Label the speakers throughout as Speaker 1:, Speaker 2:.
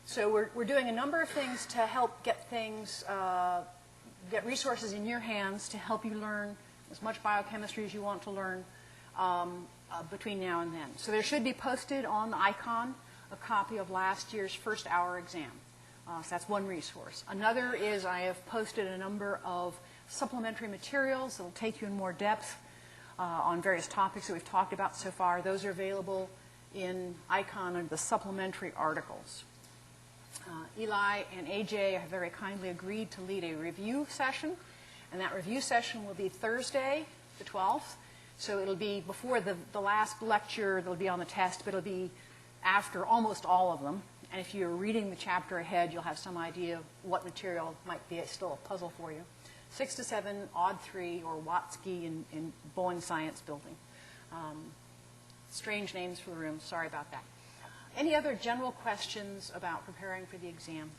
Speaker 1: So we're doing a number of things to help get get resources in your hands to help you learn as much biochemistry as you want to learn between now and then. So there should be posted on the icon a copy of last year's first hour exam. So that's one resource. Another is I have posted a number of supplementary materials that will take you in more depth on various topics that we've talked about so far. Those are available in icon under the supplementary articles. Eli and AJ have very kindly agreed to lead a review session, and that review session will be Thursday, the 12th. So it'll be before the last lecture that'll be on the test, but it'll be after almost all of them. And if you're reading the chapter ahead, you'll have some idea of what material might be still a puzzle for you. 6 to 7, Odd 3, or Watsky in Bowen Science Building. Strange names for the room. Sorry about that. Any other general questions about preparing for the exam?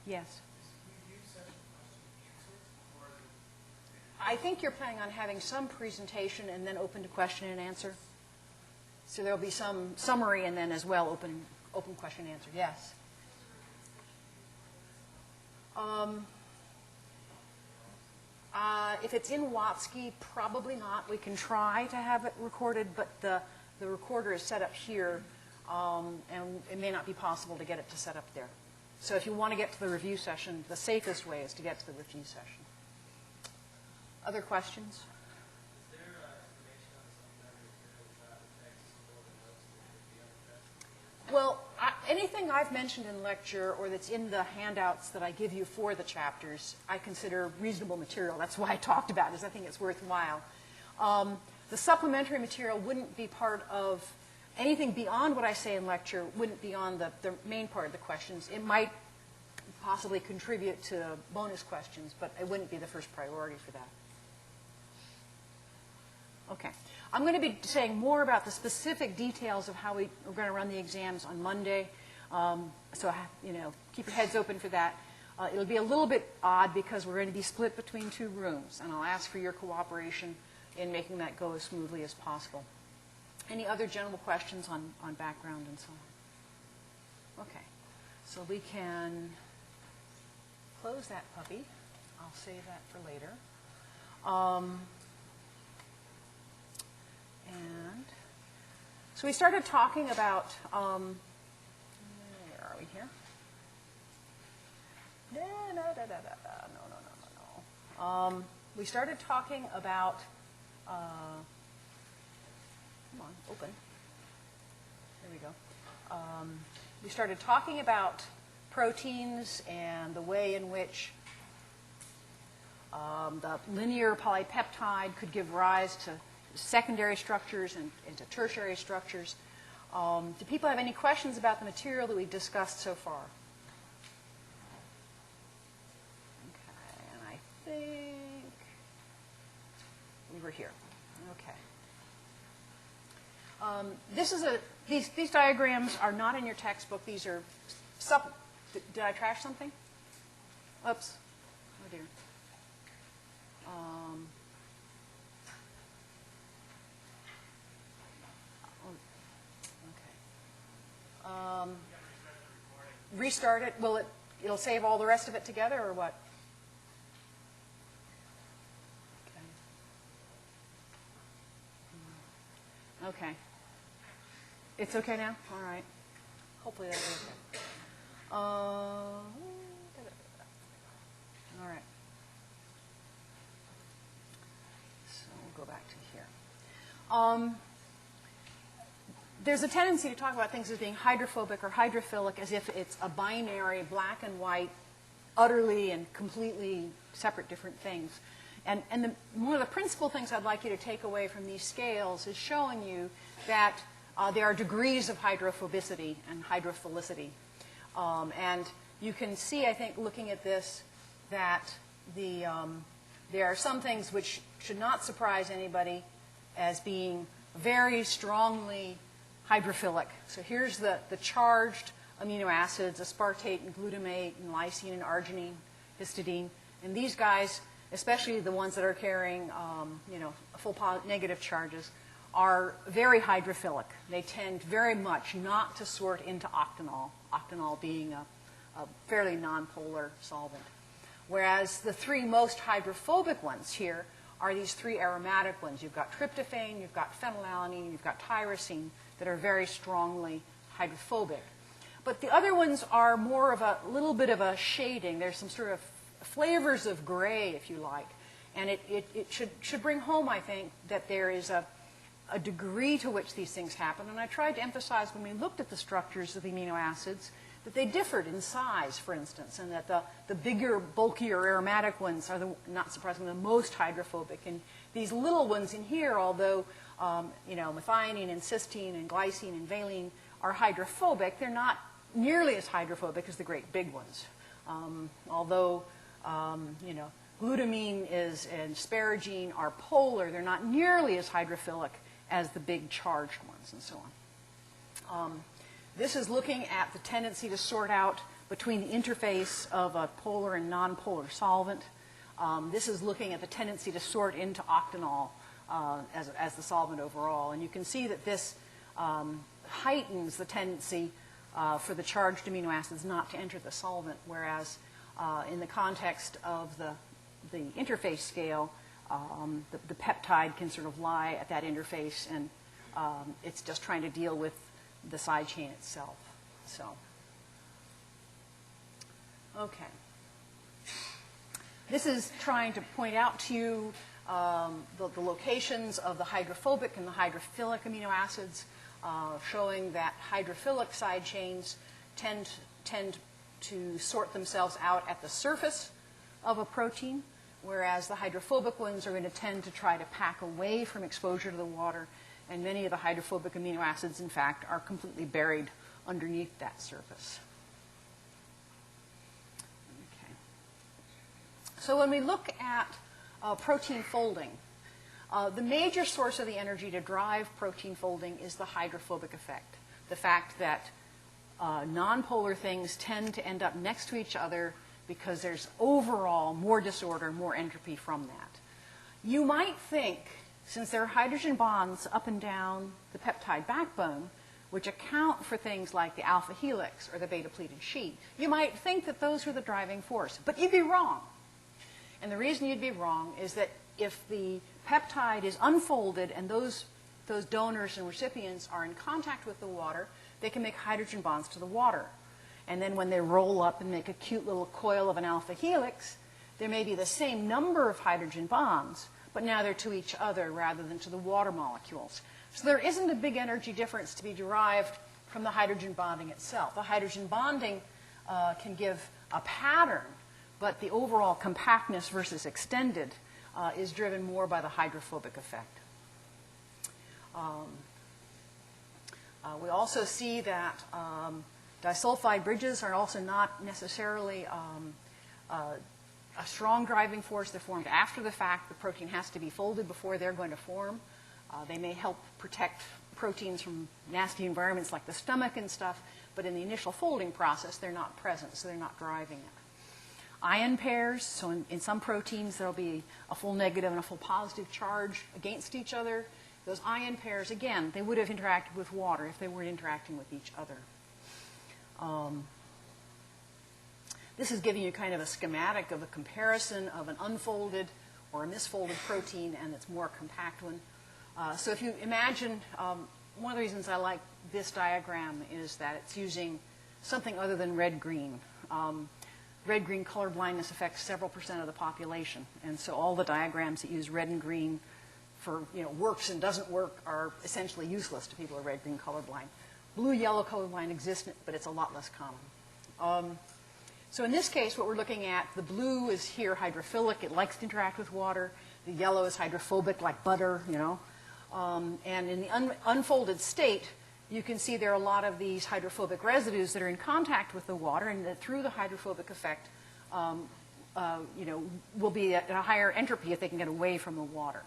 Speaker 1: Yes? I think you're planning on having some presentation and then open to question and answer. So there'll be some summary and then as well open question and answer. Yes? If it's in Watsky, probably not. We can try to have it recorded, but the recorder is set up here, and it may not be possible to get it to set up there. So if you want to get to the review session, the safest way is to get to the review session. Other questions?
Speaker 2: Is there information on supplementary materials, text, or the notes that could be on the test?
Speaker 1: Well, anything I've mentioned in lecture or that's in the handouts that I give you for the chapters, I consider reasonable material. That's why I talked about it, is I think it's worthwhile. The supplementary material wouldn't be part of anything beyond what I say in lecture, wouldn't be on the main part of the questions. It might possibly contribute to bonus questions, but it wouldn't be the first priority for that. Okay. I'm going to be saying more about the specific details of how we're going to run the exams on Monday. So, keep your heads open for that. It'll be a little bit odd because we're going to be split between 2 rooms, and I'll ask for your cooperation in making that go as smoothly as possible. Any other general questions on background and so on? Okay. So we can close that puppy. I'll save that for later. And so we started talking about, where are we here? No. We started talking about, come on, open. There we go. We started talking about proteins and the way in which the linear polypeptide could give rise to secondary structures and to tertiary structures. Do people have any questions about the material that we've discussed so far? Okay, and I think we were here. Okay. These diagrams are not in your textbook. These are did I trash something? Oops. Oh dear. Restart it. Will it'll save all the rest of it together or what? Okay. It's okay now? All right. Hopefully that'll be okay. All right. So we'll go back to here. There's a tendency to talk about things as being hydrophobic or hydrophilic as if it's a binary, black and white, utterly and completely separate different things. And one of the principal things I'd like you to take away from these scales is showing you that there are degrees of hydrophobicity and hydrophilicity. And you can see, I think, looking at this, that there are some things which should not surprise anybody as being very strongly hydrophilic. So here's the charged amino acids, aspartate and glutamate and lysine and arginine, histidine. And these guys, especially the ones that are carrying full negative charges, are very hydrophilic. They tend very much not to sort into octanol, octanol being a fairly nonpolar solvent. Whereas the three most hydrophobic ones here are these three aromatic ones. You've got tryptophan, you've got phenylalanine, you've got tyrosine that are very strongly hydrophobic. But the other ones are more of a little bit of a shading. There's some sort of flavors of gray, if you like. And it should bring home, I think, that there is a degree to which these things happen. And I tried to emphasize when we looked at the structures of the amino acids that they differed in size, for instance, and that the bigger, bulkier aromatic ones are, not surprisingly, the most hydrophobic. And these little ones in here, although methionine and cysteine and glycine and valine are hydrophobic, they're not nearly as hydrophobic as the great big ones. Although glutamine and asparagine are polar, they're not nearly as hydrophilic as the big charged ones, and so on. This is looking at the tendency to sort out between the interface of a polar and nonpolar solvent. This is looking at the tendency to sort into octanol as the solvent overall. And you can see that this heightens the tendency for the charged amino acids not to enter the solvent, whereas in the context of the interface scale, the peptide can sort of lie at that interface, and it's just trying to deal with the side chain itself. So, okay. This is trying to point out to you the locations of the hydrophobic and the hydrophilic amino acids, showing that hydrophilic side chains tend to sort themselves out at the surface of a protein, whereas the hydrophobic ones are going to tend to try to pack away from exposure to the water, and many of the hydrophobic amino acids, in fact, are completely buried underneath that surface. Okay. So when we look at protein folding, the major source of the energy to drive protein folding is the hydrophobic effect, the fact that nonpolar things tend to end up next to each other because there's overall more disorder, more entropy from that. You might think, since there are hydrogen bonds up and down the peptide backbone, which account for things like the alpha helix or the beta-pleated sheet, you might think that those were the driving force. But you'd be wrong. And the reason you'd be wrong is that if the peptide is unfolded and those donors and recipients are in contact with the water, they can make hydrogen bonds to the water. And then when they roll up and make a cute little coil of an alpha helix, there may be the same number of hydrogen bonds, but now they're to each other rather than to the water molecules. So there isn't a big energy difference to be derived from the hydrogen bonding itself. The hydrogen bonding can give a pattern, but the overall compactness versus extended is driven more by the hydrophobic effect. We also see that disulfide bridges are also not necessarily a strong driving force. They're formed after the fact. The protein has to be folded before they're going to form. They may help protect proteins from nasty environments like the stomach and stuff, but in the initial folding process, they're not present, so they're not driving it. Ion pairs, so in some proteins, there'll be a full negative and a full positive charge against each other. Those ion pairs, again, they would have interacted with water if they weren't interacting with each other. This is giving you kind of a schematic of a comparison of an unfolded or a misfolded protein and its more compact one. So if you imagine, one of the reasons I like this diagram is that it's using something other than red-green. Red-green color blindness affects several percent of the population, and so all the diagrams that use red and green for works and doesn't work are essentially useless to people who are red-green colorblind. Blue-yellow colorblind exists, but it's a lot less common. So in this case, what we're looking at, the blue is here hydrophilic. It likes to interact with water. The yellow is hydrophobic, like butter, And in the unfolded state, you can see there are a lot of these hydrophobic residues that are in contact with the water, and that through the hydrophobic effect, will be at a higher entropy if they can get away from the water.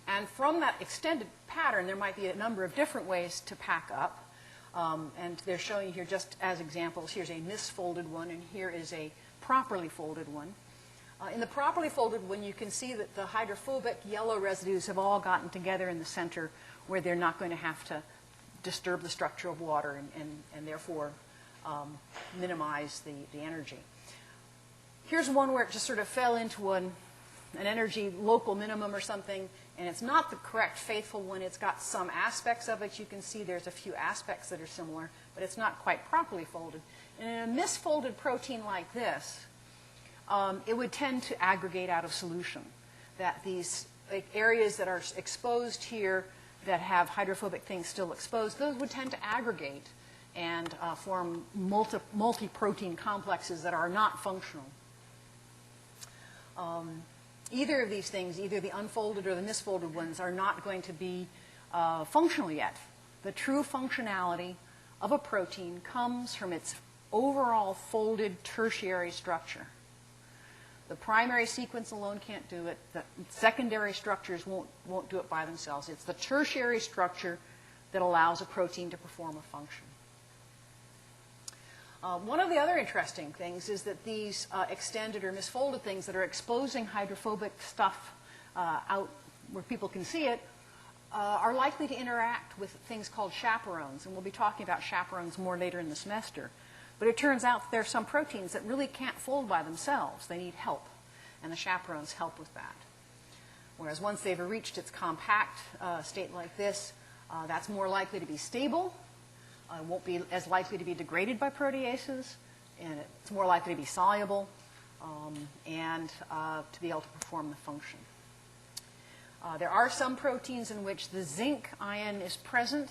Speaker 1: And from that extended pattern, there might be a number of different ways to pack up. And they're showing here just as examples. Here's a misfolded one, and here is a properly folded one. In the properly folded one, you can see that the hydrophobic yellow residues have all gotten together in the center where they're not going to have to disturb the structure of water and therefore minimize the energy. Here's one where it just sort of fell into an energy local minimum or something, and it's not the correct faithful one. It's got some aspects of it. You can see there's a few aspects that are similar, but it's not quite properly folded. And in a misfolded protein like this, it would tend to aggregate out of solution. That these areas that are exposed here that have hydrophobic things still exposed, those would tend to aggregate and form multi-protein complexes that are not functional. Either of these things, either the unfolded or the misfolded ones, are not going to be functional yet. The true functionality of a protein comes from its overall folded tertiary structure. The primary sequence alone can't do it. The secondary structures won't do it by themselves. It's the tertiary structure that allows a protein to perform a function. One of the other interesting things is that these extended or misfolded things that are exposing hydrophobic stuff out where people can see it are likely to interact with things called chaperones. And we'll be talking about chaperones more later in the semester. But it turns out that there are some proteins that really can't fold by themselves. They need help, and the chaperones help with that. Whereas once they've reached its compact state like this, that's more likely to be stable. It won't be as likely to be degraded by proteases, and it's more likely to be soluble and to be able to perform the function. There are some proteins in which the zinc ion is present,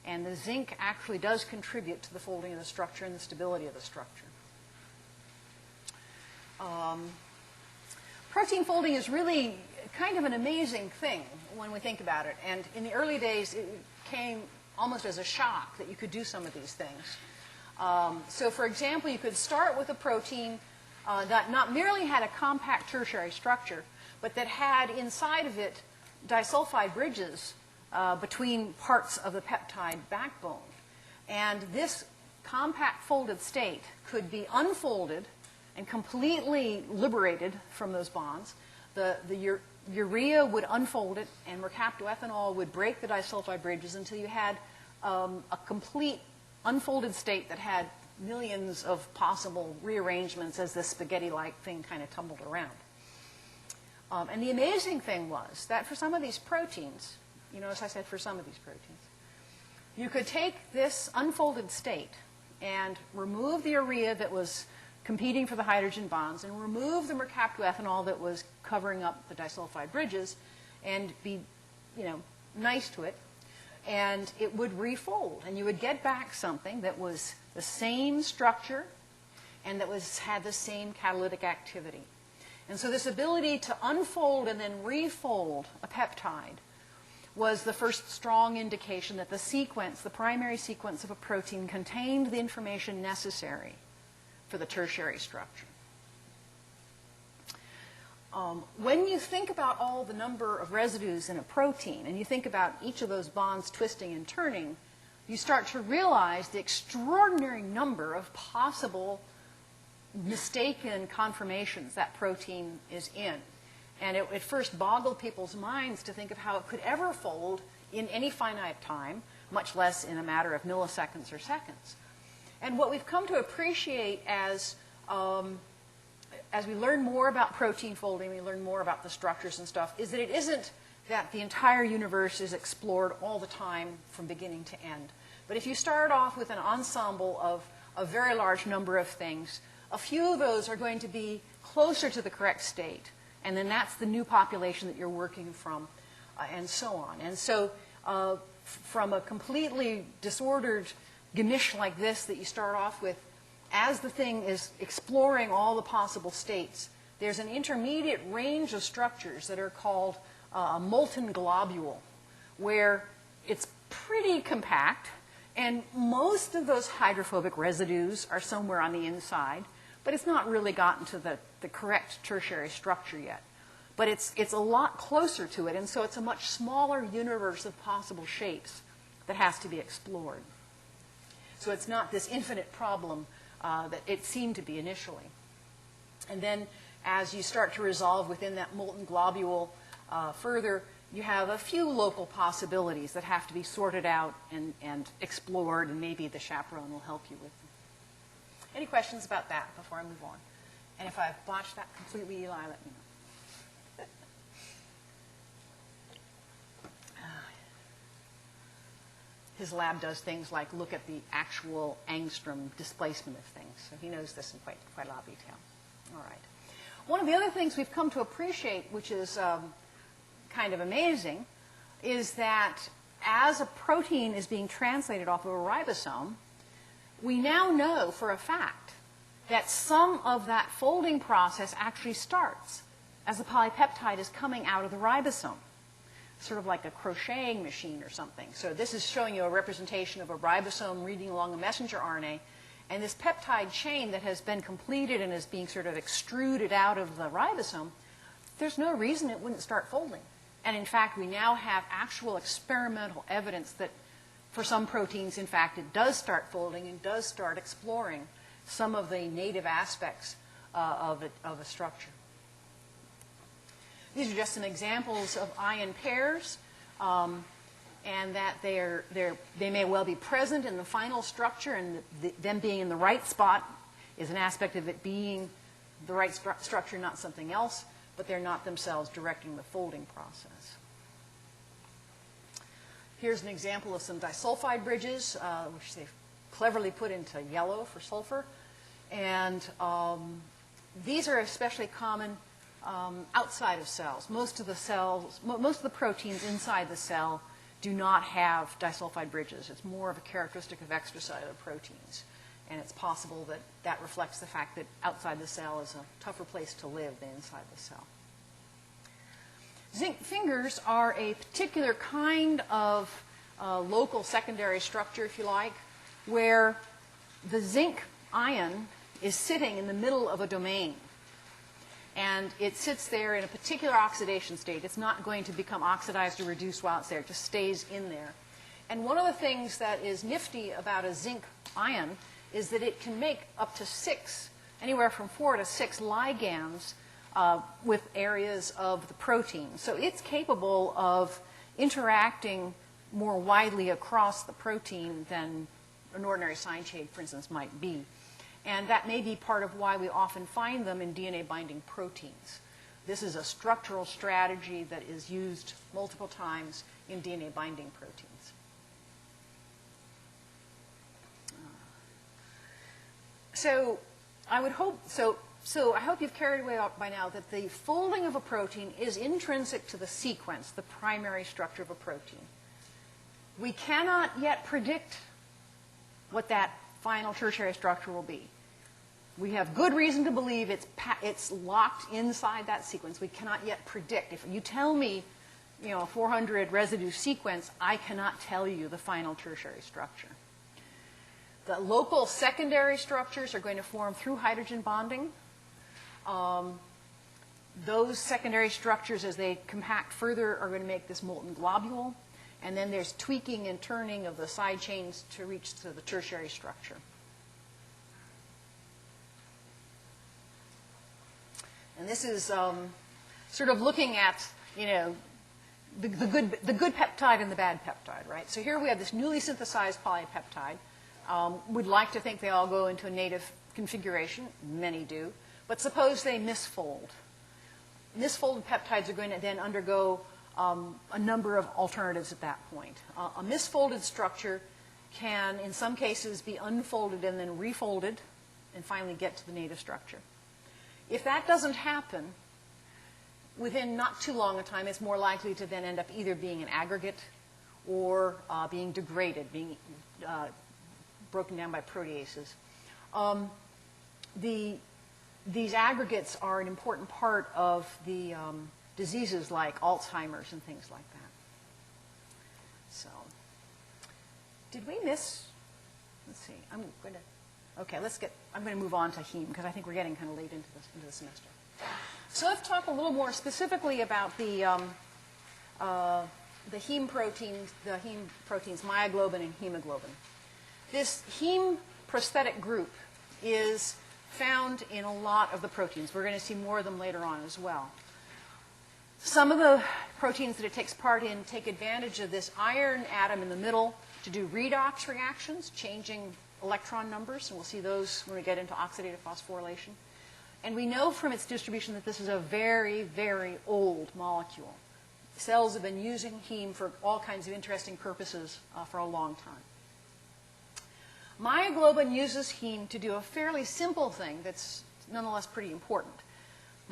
Speaker 1: and the zinc actually does contribute to the folding of the structure and the stability of the structure. Protein folding is really kind of an amazing thing when we think about it. And in the early days, it came almost as a shock that you could do some of these things. So for example, you could start with a protein that not merely had a compact tertiary structure, but that had inside of it disulfide bridges between parts of the peptide backbone. And this compact folded state could be unfolded and completely liberated from those bonds. The urea would unfold it, and mercaptoethanol would break the disulfide bridges until you had a complete unfolded state that had millions of possible rearrangements as this spaghetti-like thing kind of tumbled around. And the amazing thing was that for some of these proteins, you know, as I said, for some of these proteins, you could take this unfolded state and remove the urea that was competing for the hydrogen bonds and remove the mercaptoethanol that was covering up the disulfide bridges and be, you know, nice to it, and it would refold, and you would get back something that was the same structure and that had the same catalytic activity. And so this ability to unfold and then refold a peptide was the first strong indication that the sequence, the primary sequence of a protein, contained the information necessary for the tertiary structure. When you think about all the number of residues in a protein, and you think about each of those bonds twisting and turning, you start to realize the extraordinary number of possible mistaken conformations that protein is in. And it first boggled people's minds to think of how it could ever fold in any finite time, much less in a matter of milliseconds or seconds. And what we've come to appreciate as we learn more about protein folding, we learn more about the structures and stuff, is that it isn't that the entire universe is explored all the time from beginning to end. But if you start off with an ensemble of a very large number of things, a few of those are going to be closer to the correct state. And then that's the new population that you're working from, and so on. And so from a completely disordered gemisch like this that you start off with, as the thing is exploring all the possible states, there's an intermediate range of structures that are called a molten globule, where it's pretty compact, and most of those hydrophobic residues are somewhere on the inside, but it's not really gotten to the correct tertiary structure yet. But it's a lot closer to it, and so it's a much smaller universe of possible shapes that has to be explored. So it's not this infinite problem that it seemed to be initially. And then as you start to resolve within that molten globule further, you have a few local possibilities that have to be sorted out and explored, and maybe the chaperone will help you with them. Any questions about that before I move on? And if I've botched that completely, Eli, let me know. His lab does things like look at the actual angstrom displacement of things, so he knows this in quite a lot of detail. All right. One of the other things we've come to appreciate, which is kind of amazing, is that as a protein is being translated off of a ribosome, we now know for a fact that some of that folding process actually starts as the polypeptide is coming out of the ribosome, sort of like a crocheting machine or something. So this is showing you a representation of a ribosome reading along a messenger RNA, and this peptide chain that has been completed and is being sort of extruded out of the ribosome, there's no reason it wouldn't start folding. And in fact, we now have actual experimental evidence that for some proteins, in fact, it does start folding and does start exploring some of the native aspects of a structure. These are just some examples of ion pairs, and that they may well be present in the final structure, and them being in the right spot is an aspect of it being the right structure, not something else, but they're not themselves directing the folding process. Here's an example of some disulfide bridges, which they've cleverly put into yellow for sulfur. And these are especially common outside of cells. Most of the proteins inside the cell do not have disulfide bridges. It's more of a characteristic of extracellular proteins. And it's possible that that reflects the fact that outside the cell is a tougher place to live than inside the cell. Zinc fingers are a particular kind of local secondary structure, if you like, where the zinc ion is sitting in the middle of a domain. And it sits there in a particular oxidation state. It's not going to become oxidized or reduced while it's there. It just stays in there. And one of the things that is nifty about a zinc ion is that it can make up to 6, anywhere from 4 to 6 ligands with areas of the protein. So it's capable of interacting more widely across the protein than an ordinary side chain, for instance, might be. And that may be part of why we often find them in DNA-binding proteins. This is a structural strategy that is used multiple times in DNA-binding proteins. So I would hope, so I hope you've carried away by now that the folding of a protein is intrinsic to the sequence, the primary structure of a protein. We cannot yet predict what that final tertiary structure will be. We have good reason to believe it's locked inside that sequence. We cannot yet predict. If you tell me, a 400 residue sequence, I cannot tell you the final tertiary structure. The local secondary structures are going to form through hydrogen bonding. Those secondary structures, as they compact further, are going to make this molten globule. And then there's tweaking and turning of the side chains to reach to the tertiary structure. And this is sort of looking at, the good peptide and the bad peptide, right? So here we have this newly synthesized polypeptide. We'd like to think they all go into a native configuration. Many do. But suppose they misfold. Misfolded peptides are going to then undergo a number of alternatives at that point. A misfolded structure can, in some cases, be unfolded and then refolded and finally get to the native structure. If that doesn't happen, within not too long a time, it's more likely to then end up either being an aggregate or being degraded, being broken down by proteases. These aggregates are an important part of the diseases like Alzheimer's and things like that. So, did we miss? Let's see. I'm going to move on to heme because I think we're getting kind of late into the semester. So let's talk a little more specifically about the heme proteins, myoglobin and hemoglobin. This heme prosthetic group is found in a lot of the proteins. We're going to see more of them later on as well. Some of the proteins that it takes part in take advantage of this iron atom in the middle to do redox reactions, changing electron numbers, and we'll see those when we get into oxidative phosphorylation. And we know from its distribution that this is a very, very old molecule. Cells have been using heme for all kinds of interesting purposes for a long time. Myoglobin uses heme to do a fairly simple thing that's nonetheless pretty important.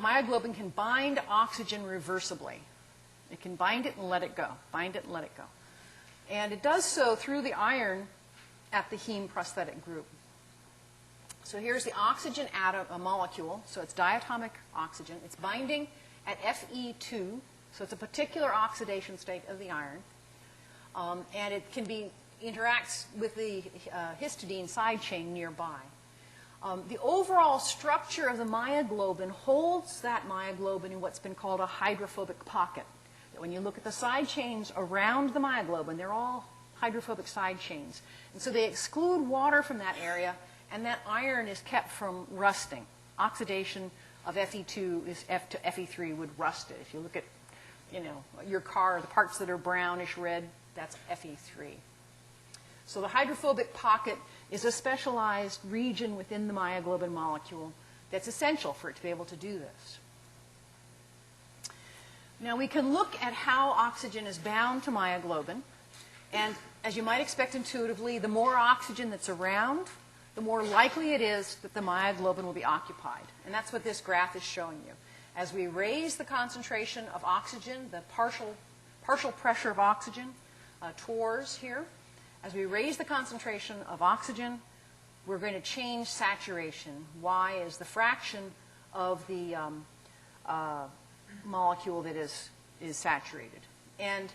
Speaker 1: Myoglobin can bind oxygen reversibly. It can bind it and let it go, bind it and let it go. And it does so through the iron at the heme prosthetic group. So here's the oxygen atom, a molecule, so it's diatomic oxygen. It's binding at Fe2, so it's a particular oxidation state of the iron. And it can be, interacts with the histidine side chain nearby. The overall structure of the myoglobin holds that myoglobin in what's been called a hydrophobic pocket. When you look at the side chains around the myoglobin, they're all hydrophobic side chains. And so they exclude water from that area, and that iron is kept from rusting. Oxidation of Fe2 is F to Fe3 would rust it. If you look at, your car, the parts that are brownish red, that's Fe3. So the hydrophobic pocket is a specialized region within the myoglobin molecule that's essential for it to be able to do this. Now we can look at how oxygen is bound to myoglobin, and as you might expect intuitively, the more oxygen that's around, the more likely it is that the myoglobin will be occupied. And that's what this graph is showing you. As we raise the concentration of oxygen, the partial pressure of oxygen, TORs here, as we raise the concentration of oxygen, we're going to change saturation. Y is the fraction of the molecule that is saturated. And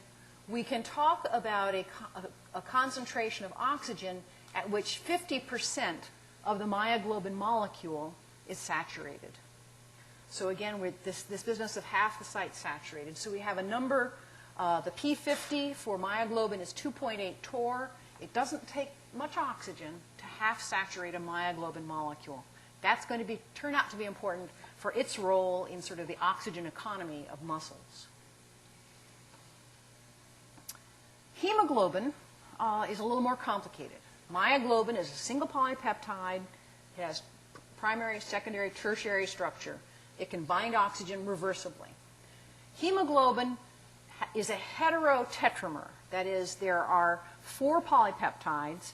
Speaker 1: we can talk about a concentration of oxygen at which 50% of the myoglobin molecule is saturated. So again, with this business of half the site saturated. So we have a number, the P50 for myoglobin is 2.8 torr. It doesn't take much oxygen to half saturate a myoglobin molecule. That's going to turn out to be important for its role in sort of the oxygen economy of muscles. Hemoglobin is a little more complicated. Myoglobin is a single polypeptide. It has primary, secondary, tertiary structure. It can bind oxygen reversibly. Hemoglobin is a heterotetramer. That is, there are 4 polypeptides,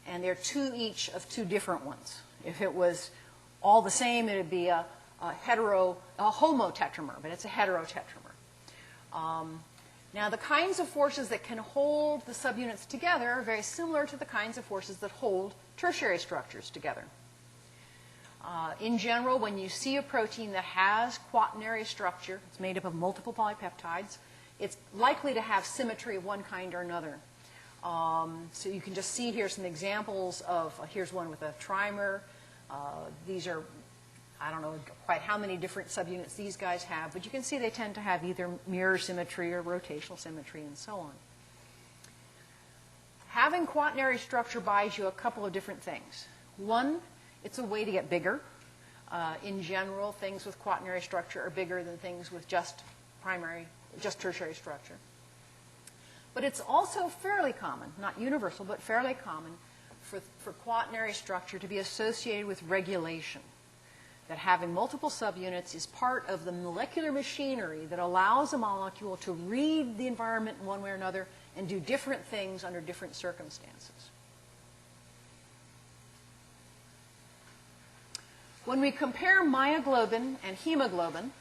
Speaker 1: and they're 2 each of 2 different ones. If it was all the same, it would be a homotetramer, but it's a heterotetramer. Now, the kinds of forces that can hold the subunits together are very similar to the kinds of forces that hold tertiary structures together. In general, when you see a protein that has quaternary structure, it's made up of multiple polypeptides, it's likely to have symmetry of one kind or another. So you can just see here some examples of, here's one with a trimer. These are, I don't know quite how many different subunits these guys have, but you can see they tend to have either mirror symmetry or rotational symmetry and so on. Having quaternary structure buys you a couple of different things. One, it's a way to get bigger. In general, things with quaternary structure are bigger than things with just tertiary structure. But it's also fairly common, not universal, but fairly common for quaternary structure to be associated with regulation. That having multiple subunits is part of the molecular machinery that allows a molecule to read the environment in one way or another and do different things under different circumstances. When we compare myoglobin and hemoglobin,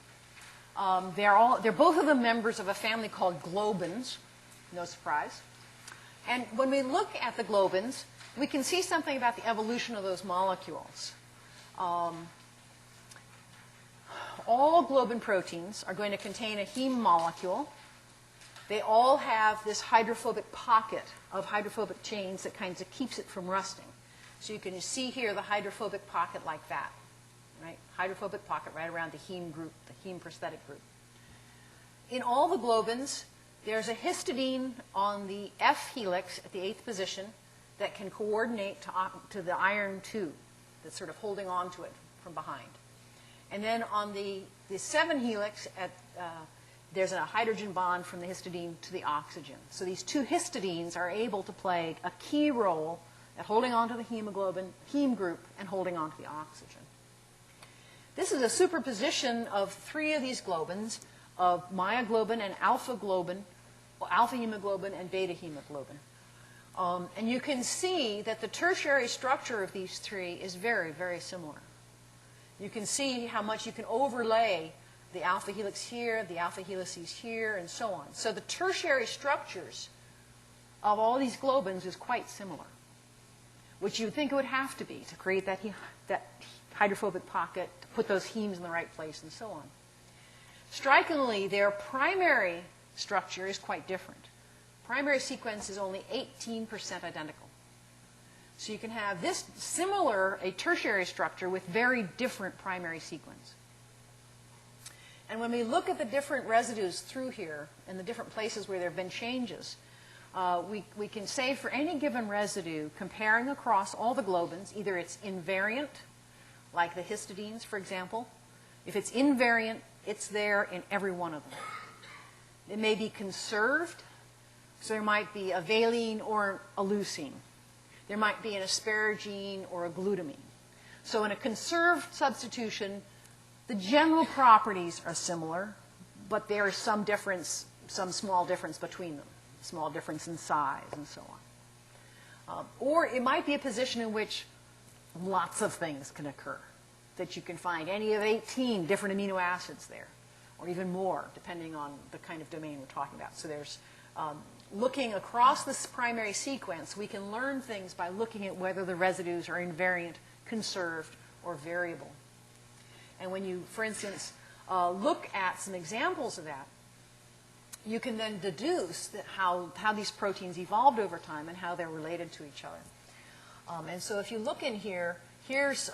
Speaker 1: they're both of them members of a family called globins, no surprise. And when we look at the globins, we can see something about the evolution of those molecules. All globin proteins are going to contain a heme molecule. They all have this hydrophobic pocket of hydrophobic chains that kind of keeps it from rusting. So you can see here the hydrophobic pocket like that, right? Hydrophobic pocket right around the heme group, the heme prosthetic group. In all the globins, there's a histidine on the F helix at the 8th position that can coordinate to the iron 2 that's sort of holding on to it from behind. And then on the 7 helix, there's a hydrogen bond from the histidine to the oxygen. So these 2 histidines are able to play a key role at holding on to the hemoglobin, heme group, and holding on to the oxygen. This is a superposition of 3 of these globins, of myoglobin and alpha globin, or alpha hemoglobin and beta hemoglobin. And you can see that the tertiary structure of these 3 is very, very similar. You can see how much you can overlay the alpha helix here, the alpha helices here, and so on. So the tertiary structures of all these globins is quite similar, which you'd think it would have to be to create that hydrophobic pocket, to put those hemes in the right place, and so on. Strikingly, their primary structure is quite different. Primary sequence is only 18% identical. So you can have this similar, a tertiary structure with very different primary sequence. And when we look at the different residues through here and the different places where there have been changes, we can say for any given residue, comparing across all the globins, either it's invariant, like the histidines, for example. If it's invariant, it's there in every one of them. It may be conserved, so there might be a valine or a leucine. There might be an asparagine or a glutamine. So in a conserved substitution, the general properties are similar, but there is some difference, some small difference between them, small difference in size and so on. Or it might be a position in which lots of things can occur, that you can find any of 18 different amino acids there, or even more, depending on the kind of domain we're talking about. So there's looking across this primary sequence, we can learn things by looking at whether the residues are invariant, conserved, or variable. And when you, for instance, look at some examples of that, you can then deduce that how these proteins evolved over time and how they're related to each other. And so if you look in here, here's,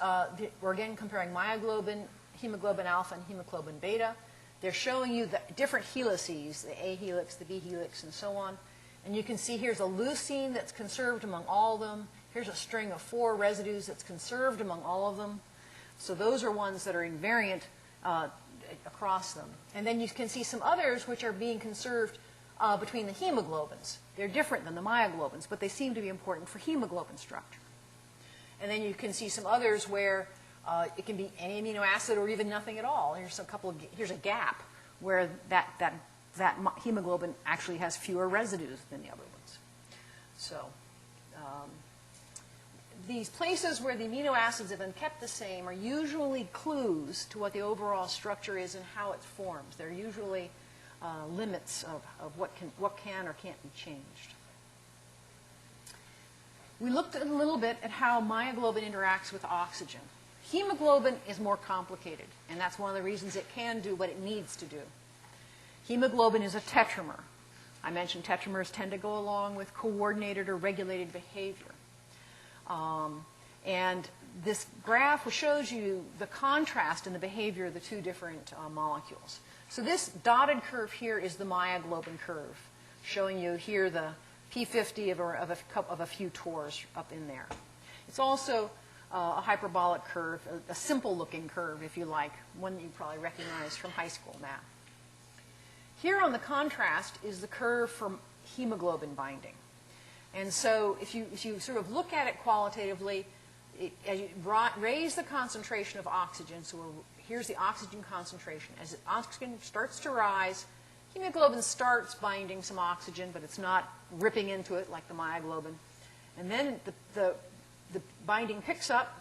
Speaker 1: we're again comparing myoglobin, hemoglobin alpha, and hemoglobin beta. They're showing you the different helices, the A helix, the B helix, and so on. And you can see here's a leucine that's conserved among all of them. Here's a string of 4 residues that's conserved among all of them. So those are ones that are invariant across them. And then you can see some others which are being conserved between the hemoglobins. They're different than the myoglobins, but they seem to be important for hemoglobin structure. And then you can see some others where it can be any amino acid or even nothing at all. Here's a gap where that hemoglobin actually has fewer residues than the other ones. So these places where the amino acids have been kept the same are usually clues to what the overall structure is and how it forms. They're usually limits of what can or can't be changed. We looked a little bit at how myoglobin interacts with oxygen. Hemoglobin is more complicated, and that's one of the reasons it can do what it needs to do. Hemoglobin is a tetramer. I mentioned tetramers tend to go along with coordinated or regulated behavior. And this graph shows you the contrast in the behavior of the 2 different molecules. So this dotted curve here is the myoglobin curve, showing you here the P50 of a few tors up in there. It's also a hyperbolic curve, a simple-looking curve, if you like, one that you probably recognize from high school math. Here on the contrast is the curve for hemoglobin binding. And so if you sort of look at it qualitatively, as you raise the concentration of oxygen, so here's the oxygen concentration. As the oxygen starts to rise, hemoglobin starts binding some oxygen, but it's not ripping into it like the myoglobin. And then the binding picks up.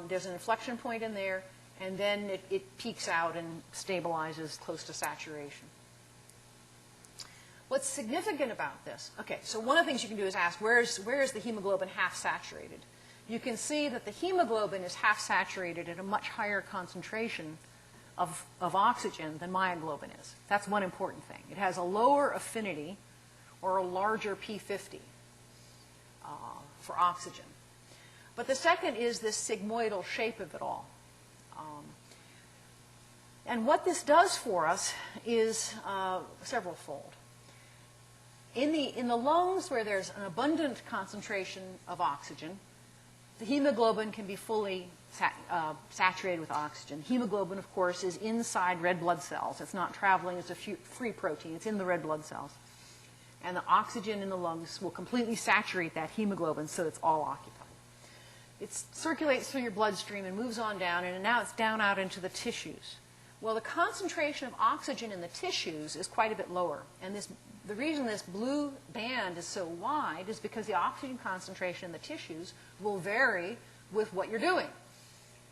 Speaker 1: There's an inflection point in there, and then it peaks out and stabilizes close to saturation. What's significant about this? Okay, so one of the things you can do is ask, where is the hemoglobin half saturated? You can see that the hemoglobin is half saturated at a much higher concentration of oxygen than myoglobin is. That's one important thing. It has a lower affinity or a larger P50 for oxygen. But the second is this sigmoidal shape of it all. And what this does for us is several-fold. In the lungs, where there's an abundant concentration of oxygen, the hemoglobin can be fully saturated with oxygen. Hemoglobin, of course, is inside red blood cells. It's not traveling as a free protein. It's in the red blood cells. And the oxygen in the lungs will completely saturate that hemoglobin so it's all occupied. It circulates through your bloodstream and moves on down, and now it's down out into the tissues. Well, the concentration of oxygen in the tissues is quite a bit lower. And the reason this blue band is so wide is because the oxygen concentration in the tissues will vary with what you're doing.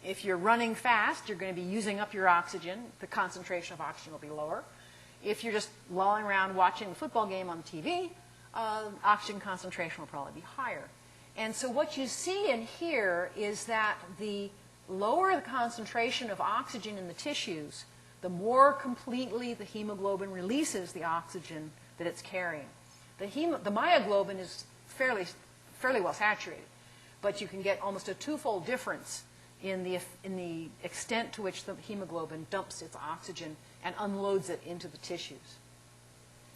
Speaker 1: If you're running fast, you're going to be using up your oxygen. The concentration of oxygen will be lower. If you're just lolling around watching the football game on TV, oxygen concentration will probably be higher. And so what you see in here is that the lower the concentration of oxygen in the tissues, the more completely the hemoglobin releases the oxygen that it's carrying. The myoglobin is fairly well saturated, but you can get almost a twofold difference in the extent to which the hemoglobin dumps its oxygen and unloads it into the tissues.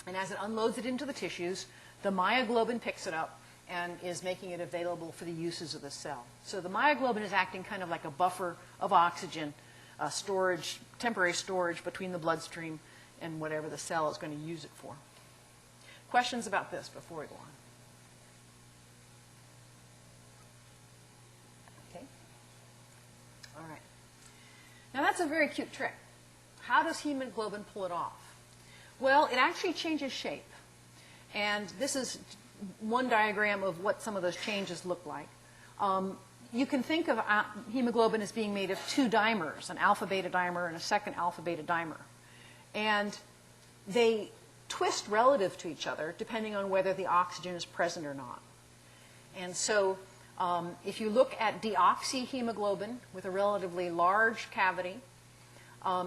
Speaker 1: And as it unloads it into the tissues, the myoglobin picks it up and is making it available for the uses of the cell. So the myoglobin is acting kind of like a buffer of oxygen, temporary storage between the bloodstream and whatever the cell is going to use it for. Questions about this before we go on? Okay. All right. Now that's a very cute trick. How does hemoglobin pull it off? Well, it actually changes shape. And this is one diagram of what some of those changes look like. You can think of hemoglobin as being made of two dimers, an alpha-beta dimer and a second alpha-beta dimer. And they twist relative to each other depending on whether the oxygen is present or not. And so if you look at deoxyhemoglobin with a relatively large cavity,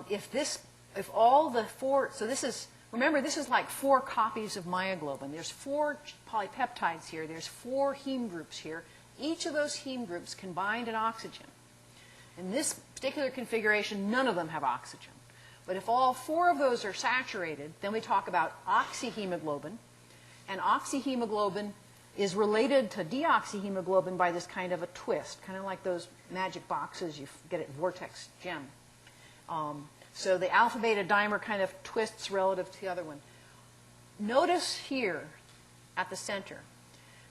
Speaker 1: if all the four, so this is, remember this is like 4 copies of myoglobin. There's 4 polypeptides here. There's 4 heme groups here. Each of those heme groups can bind an oxygen. In this particular configuration, none of them have oxygen. But if all 4 of those are saturated, then we talk about oxyhemoglobin. And oxyhemoglobin is related to deoxyhemoglobin by this kind of a twist, kind of like those magic boxes you get at Vortex Gem. So the alpha-beta dimer kind of twists relative to the other one. Notice here at the center.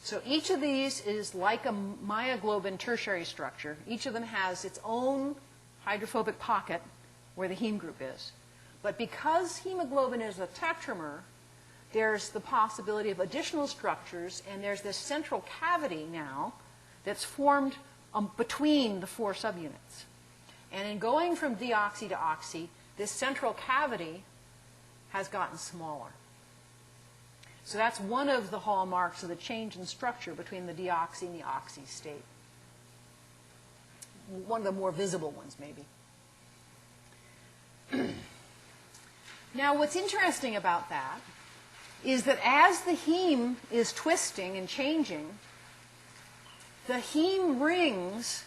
Speaker 1: So each of these is like a myoglobin tertiary structure. Each of them has its own hydrophobic pocket where the heme group is. But because hemoglobin is a tetramer, there's the possibility of additional structures, and there's this central cavity now that's formed between the 4 subunits. And in going from deoxy to oxy, this central cavity has gotten smaller. So that's one of the hallmarks of the change in structure between the deoxy and the oxy state. One of the more visible ones, maybe. Now, what's interesting about that is that as the heme is twisting and changing, the heme rings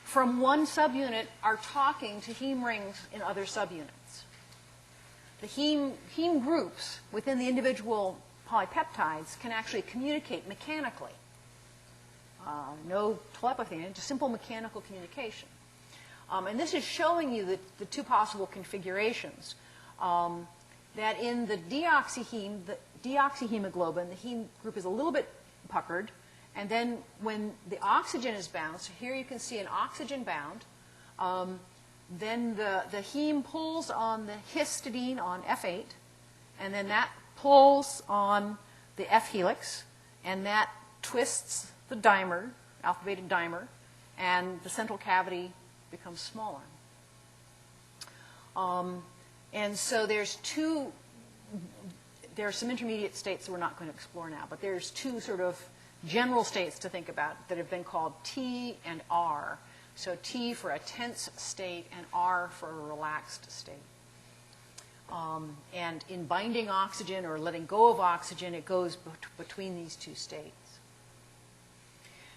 Speaker 1: from one subunit are talking to heme rings in other subunits. The heme groups within the individual polypeptides can actually communicate mechanically. No telepathy, just simple mechanical communication. And this is showing you the 2 possible configurations. That in the deoxyhemoglobin, the heme group is a little bit puckered. And then when the oxygen is bound, so here you can see an oxygen bound, then the heme pulls on the histidine on F8, and then that pulls on the F helix, and that twists the dimer, alpha-beta dimer, and the central cavity becomes smaller. And so there are some intermediate states that we're not going to explore now, but there's 2 sort of general states to think about that have been called T and R. So T for a tense state and R for a relaxed state. And in binding oxygen or letting go of oxygen, it goes between these 2 states.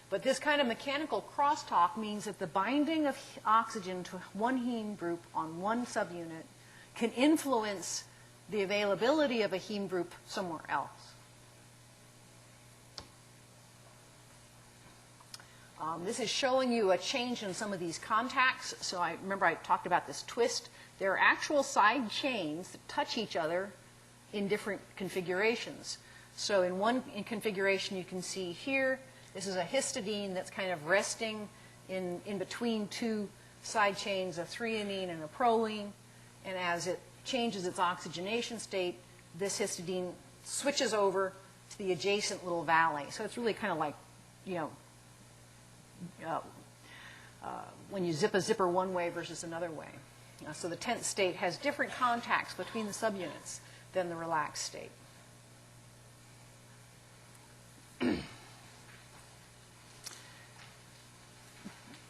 Speaker 1: But this kind of mechanical crosstalk means that the binding of oxygen to one heme group on one subunit can influence the availability of a heme group somewhere else. This is showing you a change in some of these contacts. So I remember I talked about this twist. There are actual side chains that touch each other in different configurations. So in one configuration you can see here, this is a histidine that's kind of resting in between two side chains, a threonine and a proline. And as it changes its oxygenation state, this histidine switches over to the adjacent little valley. So it's really kind of like, you know, when you zip a zipper one way versus another way. So the tense state has different contacts between the subunits than the relaxed state.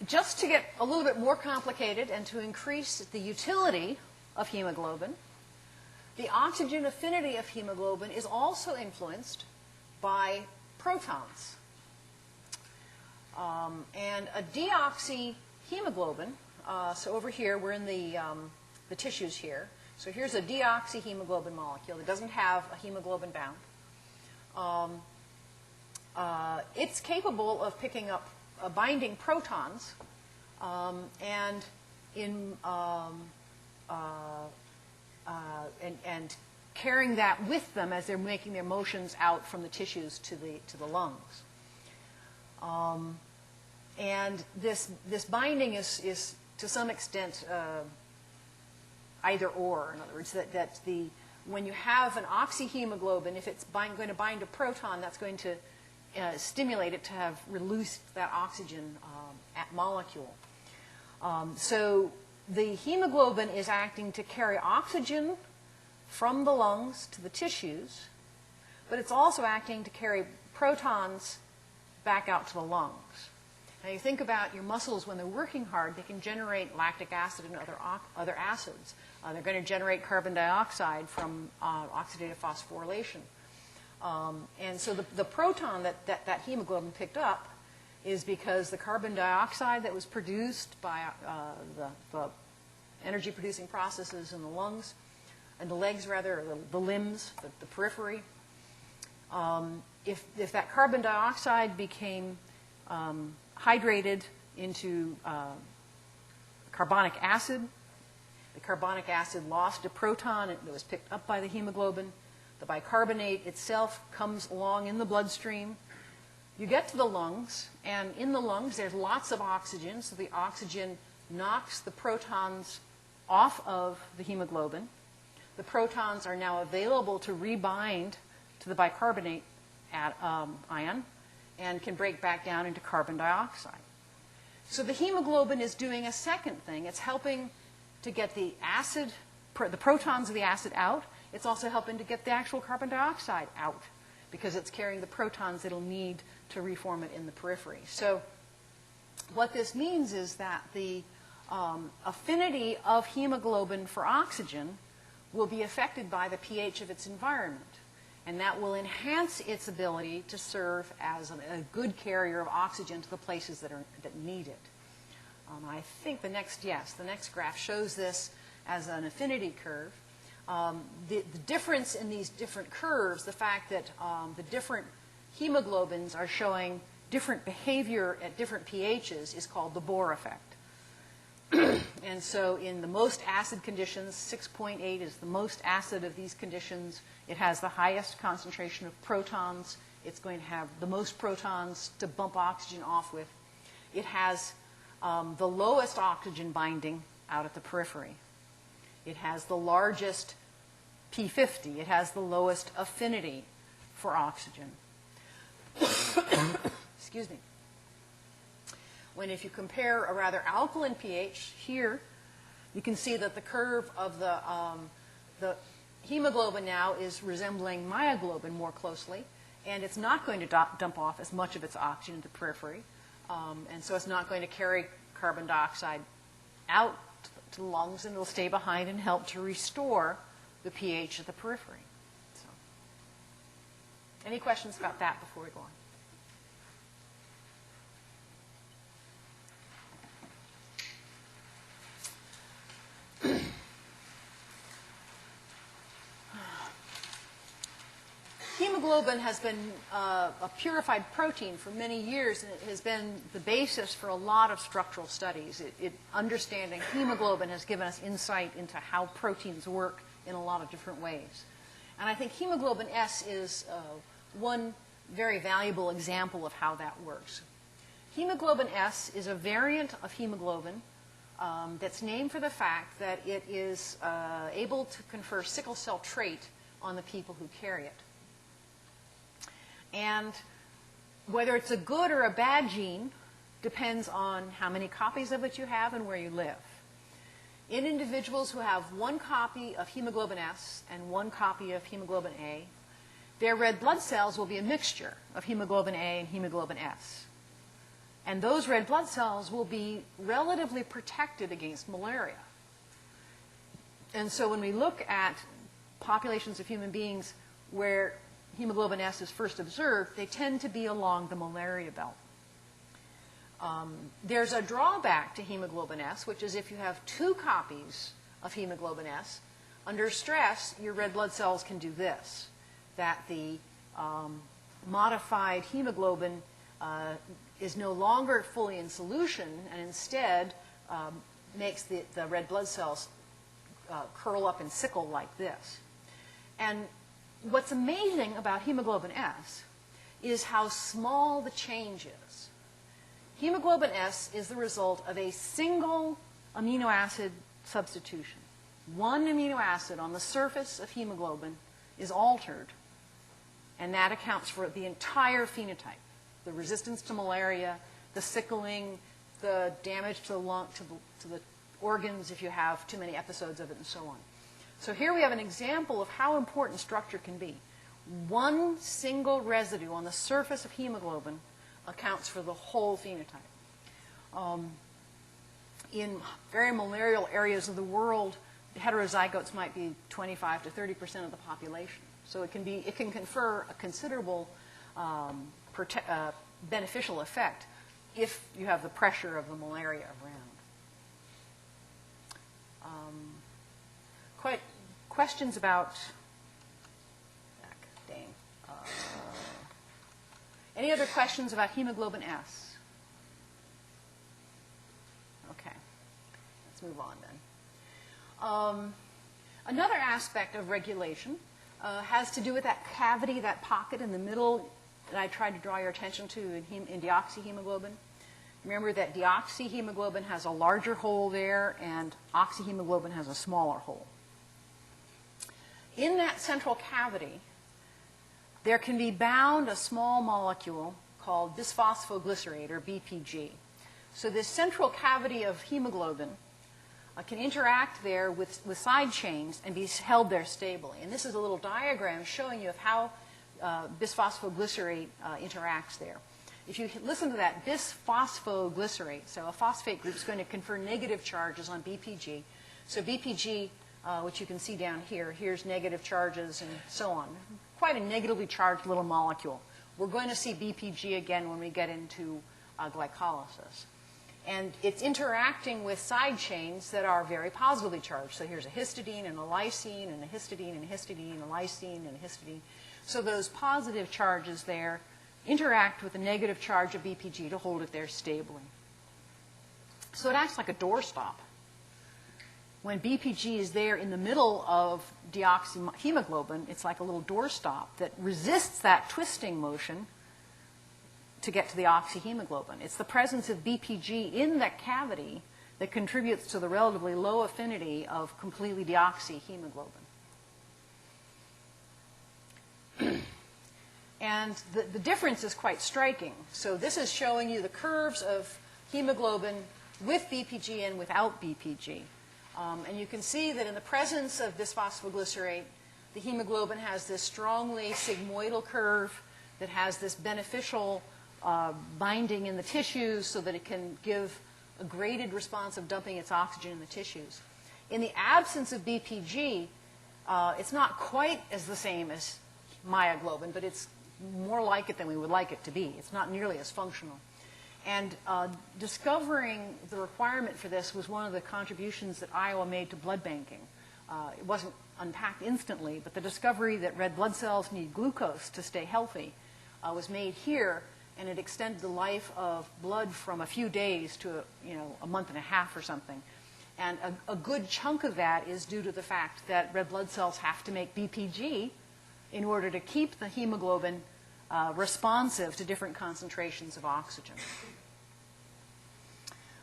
Speaker 1: Just to get a little bit more complicated and to increase the utility of hemoglobin, the oxygen affinity of hemoglobin is also influenced by protons. And a deoxyhemoglobin, so over here we're in the tissues here. So here's a deoxyhemoglobin molecule. It doesn't have a hemoglobin bound. It's capable of picking up binding protons and carrying that with them as they're making their motions out from the tissues to the lungs. And this binding is to some extent either or. In other words, that when you have an oxyhemoglobin, if it's going to bind a proton, that's going to stimulate it to have released that oxygen molecule. So the hemoglobin is acting to carry oxygen from the lungs to the tissues, but it's also acting to carry protons back out to the lungs. Now you think about your muscles when they're working hard, they can generate lactic acid and other acids. They're going to generate carbon dioxide from oxidative phosphorylation. And so the proton that hemoglobin picked up is because the carbon dioxide that was produced by the energy-producing processes in the lungs, and the legs rather, or the limbs, the periphery, if that carbon dioxide became hydrated into carbonic acid, the carbonic acid lost a proton that was picked up by the hemoglobin. The bicarbonate itself comes along in the bloodstream. You get to the lungs, and in the lungs there's lots of oxygen, so the oxygen knocks the protons off of the hemoglobin. The protons are now available to rebind to the bicarbonate ion and can break back down into carbon dioxide. So the hemoglobin is doing a second thing. It's helping to get the acid, the protons of the acid out. It's also helping to get the actual carbon dioxide out because it's carrying the protons it'll need to reform it in the periphery. So what this means is that the affinity of hemoglobin for oxygen will be affected by the pH of its environment. And that will enhance its ability to serve as a good carrier of oxygen to the places that need it. I think the next graph shows this as an affinity curve. The difference in these different curves, the fact that the different hemoglobins are showing different behavior at different pHs, is called the Bohr effect. And so in the most acid conditions, 6.8 is the most acid of these conditions. It has the highest concentration of protons. It's going to have the most protons to bump oxygen off with. It has the lowest oxygen binding out at the periphery. It has the largest P50. It has the lowest affinity for oxygen. Excuse me. When if you compare a rather alkaline pH here, you can see that the curve of the hemoglobin now is resembling myoglobin more closely, and it's not going to dump off as much of its oxygen in the periphery, and so it's not going to carry carbon dioxide out to the lungs, and it'll stay behind and help to restore the pH of the periphery. So, any questions about that before we go on? hemoglobin has been a purified protein for many years, and it has been the basis for a lot of structural studies. Understanding hemoglobin has given us insight into how proteins work in a lot of different ways. And I think hemoglobin S is one very valuable example of how that works. Hemoglobin S is a variant of hemoglobin that's named for the fact that it is able to confer sickle cell trait on the people who carry it. And whether it's a good or a bad gene depends on how many copies of it you have and where you live. In individuals who have one copy of hemoglobin S and one copy of hemoglobin A, their red blood cells will be a mixture of hemoglobin A and hemoglobin S. And those red blood cells will be relatively protected against malaria. And so when we look at populations of human beings where hemoglobin S is first observed, they tend to be along the malaria belt. There's a drawback to hemoglobin S, which is if you have two copies of hemoglobin S, under stress, your red blood cells can do this, that the modified hemoglobin is no longer fully in solution and instead makes the red blood cells curl up and sickle like this. And what's amazing about hemoglobin S is how small the change is. Hemoglobin S is the result of a single amino acid substitution. One amino acid on the surface of hemoglobin is altered, and that accounts for the entire phenotype. The resistance to malaria, the sickling, the damage to the lung, to the organs if you have too many episodes of it, and so on. So here we have an example of how important structure can be. One single residue on the surface of hemoglobin accounts for the whole phenotype. In very malarial areas of the world, heterozygotes might be 25 to 30% of the population. So it can confer a considerable beneficial effect if you have the pressure of the malaria around. Questions about, any other questions about hemoglobin S? Okay, let's move on then. Another aspect of regulation has to do with that cavity, that pocket in the middle that I tried to draw your attention to in deoxyhemoglobin. Remember that deoxyhemoglobin has a larger hole there and oxyhemoglobin has a smaller hole. In that central cavity, there can be bound a small molecule called bisphosphoglycerate, or BPG. So this central cavity of hemoglobin can interact there with side chains and be held there stably. And this is a little diagram showing you of how bisphosphoglycerate interacts there. If you listen to that bisphosphoglycerate, so a phosphate group is going to confer negative charges on BPG. So BPG, which you can see down here, here's negative charges and so on. Quite a negatively charged little molecule. We're going to see BPG again when we get into glycolysis. And it's interacting with side chains that are very positively charged. So here's a histidine and a lysine and a histidine and a histidine and a lysine and a histidine. So those positive charges there interact with the negative charge of BPG to hold it there stably. So it acts like a doorstop. When BPG is there in the middle of deoxyhemoglobin, it's like a little doorstop that resists that twisting motion to get to the oxyhemoglobin. It's the presence of BPG in that cavity that contributes to the relatively low affinity of completely deoxyhemoglobin. And the difference is quite striking. So this is showing you the curves of hemoglobin with BPG and without BPG. And you can see that in the presence of bisphosphoglycerate, the hemoglobin has this strongly sigmoidal curve that has this beneficial binding in the tissues so that it can give a graded response of dumping its oxygen in the tissues. In the absence of BPG, it's not quite as the same as myoglobin, but it's more like it than we would like it to be. It's not nearly as functional. And discovering the requirement for this was one of the contributions that Iowa made to blood banking. It wasn't unpacked instantly, but the discovery that red blood cells need glucose to stay healthy was made here, and it extended the life of blood from a few days to a month and a half or something. And a good chunk of that is due to the fact that red blood cells have to make BPG in order to keep the hemoglobin responsive to different concentrations of oxygen.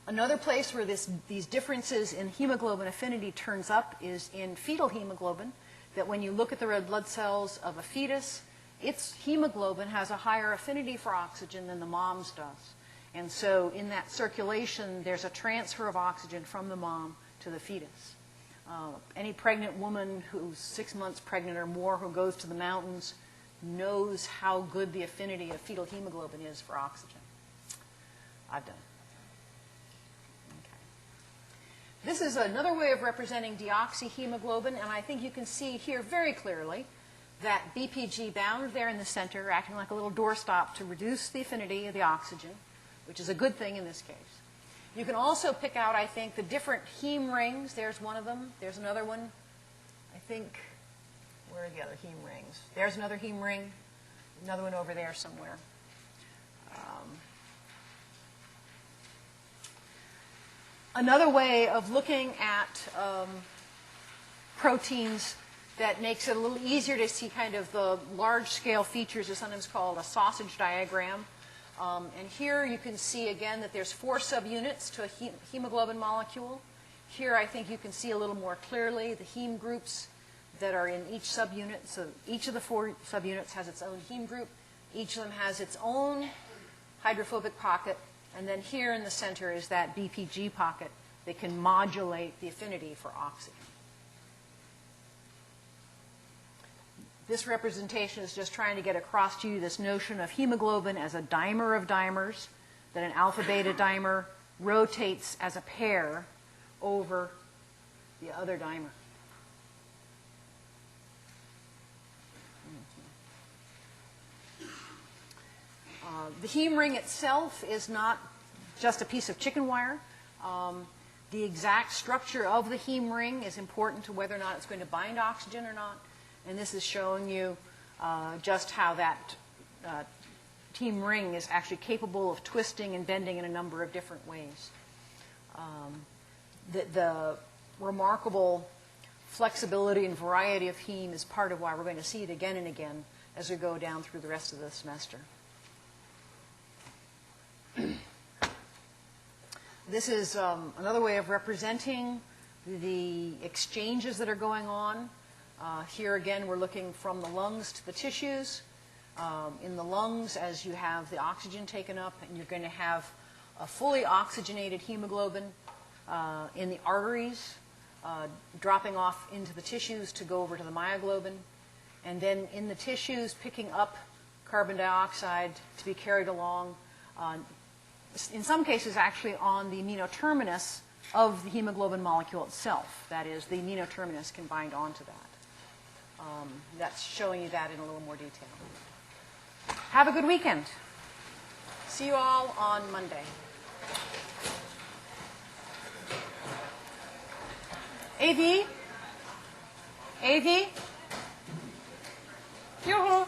Speaker 1: Another place where these differences in hemoglobin affinity turns up is in fetal hemoglobin, that when you look at the red blood cells of a fetus, its hemoglobin has a higher affinity for oxygen than the mom's does. And so in that circulation, there's a transfer of oxygen from the mom to the fetus. Any pregnant woman who's 6 months pregnant or more who goes to the mountains knows how good the affinity of fetal hemoglobin is for oxygen. I've done it. This is another way of representing deoxyhemoglobin, and I think you can see here very clearly that BPG bound there in the center, acting like a little doorstop to reduce the affinity of the oxygen, which is a good thing in this case. You can also pick out, I think, the different heme rings. There's one of them. There's another one. I think, where are the other heme rings? There's another heme ring. Another one over there somewhere. Another way of looking at proteins that makes it a little easier to see kind of the large-scale features is sometimes called a sausage diagram. And here you can see, again, that there's 4 subunits to a hemoglobin molecule. Here I think you can see a little more clearly the heme groups that are in each subunit. So each of the 4 subunits has its own heme group. Each of them has its own hydrophobic pocket. And then here in the center is that BPG pocket that can modulate the affinity for oxygen. This representation is just trying to get across to you this notion of hemoglobin as a dimer of dimers, that an alpha-beta dimer rotates as a pair over the other dimer. The heme ring itself is not just a piece of chicken wire. The exact structure of the heme ring is important to whether or not it's going to bind oxygen or not. And this is showing you just how that heme ring is actually capable of twisting and bending in a number of different ways. The remarkable flexibility and variety of heme is part of why we're going to see it again and again as we go down through the rest of the semester. This is another way of representing the exchanges that are going on. Here again, we're looking from the lungs to the tissues. In the lungs, as you have the oxygen taken up, and you're going to have a fully oxygenated hemoglobin in the arteries, dropping off into the tissues to go over to the myoglobin. And then in the tissues, picking up carbon dioxide to be carried along, in some cases actually on the amino terminus of the hemoglobin molecule itself. That is, the amino terminus can bind onto that. That's showing you that in a little more detail. Have a good weekend. See you all on Monday. AV? AV? Yoo-hoo!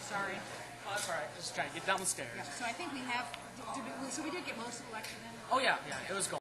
Speaker 1: Sorry.
Speaker 2: Oh, that's all right. Just trying to get down the stairs.
Speaker 1: So I think we have, so we did get most of the lecture then?
Speaker 2: Oh, yeah, it was going.